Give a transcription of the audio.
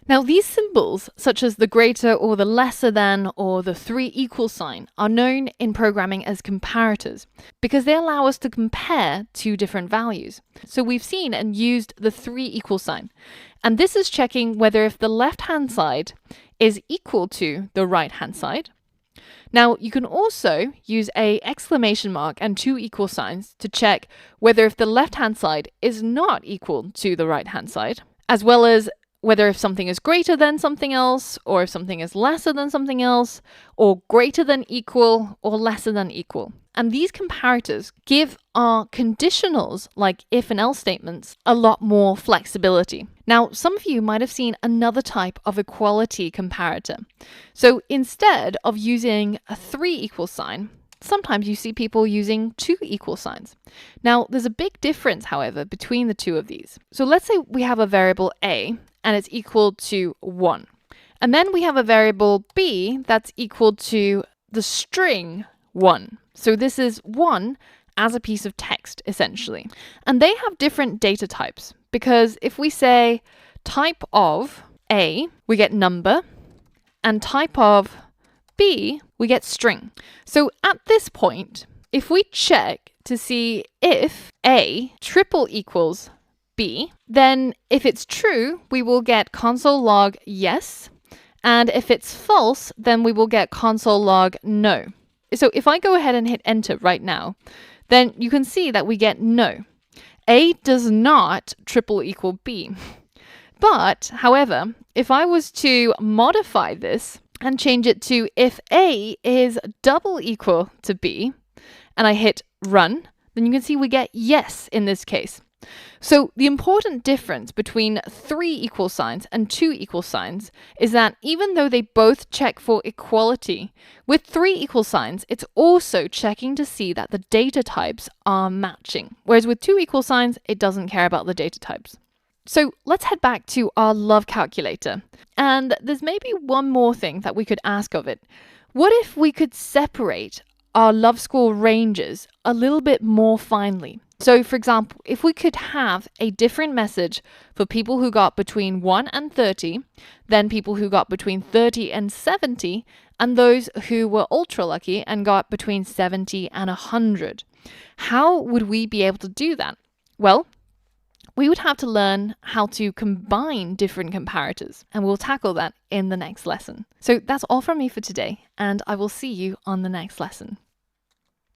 Now, these symbols, such as the greater or the lesser than or the 3 equal sign, are known in programming as comparators because they allow us to compare two different values. So we've seen and used the 3 equal sign, and this is checking whether if the left-hand side is equal to the right-hand side. Now, you can also use a exclamation mark and 2 equal signs to check whether if the left-hand side is not equal to the right-hand side, as well as whether if something is greater than something else, or if something is lesser than something else, or greater than equal, or lesser than equal. And these comparators give our conditionals, like if and else statements, a lot more flexibility. Now, some of you might have seen another type of equality comparator. So instead of using a 3 equal sign, sometimes you see people using 2 equal signs. Now, there's a big difference, however, between the two of these. So let's say we have a variable a, and it's equal to 1. And then we have a variable b that's equal to the string 1. So this is 1 as a piece of text, essentially. And they have different data types, because if we say type of a, we get number, and type of b, we get string. So at this point, if we check to see if a triple equals b, then if it's true, we will get console log yes. And if it's false, then we will get console log no. So if I go ahead and hit enter right now, then you can see that we get no. A does not triple equal b. But, however, if I was to modify this and change it to if a is double equal to b, and I hit run, then you can see we get yes in this case. So the important difference between 3 equal signs and 2 equal signs is that even though they both check for equality, with 3 equal signs, it's also checking to see that the data types are matching. Whereas with 2 equal signs, it doesn't care about the data types. So let's head back to our love calculator. And there's maybe one more thing that we could ask of it. What if we could separate our love score ranges a little bit more finely? So, for example, if we could have a different message for people who got between 1 and 30, then people who got between 30 and 70, and those who were ultra lucky and got between 70 and 100. How would we be able to do that? Well, we would have to learn how to combine different comparators, and we'll tackle that in the next lesson. So that's all from me for today, and I will see you on the next lesson.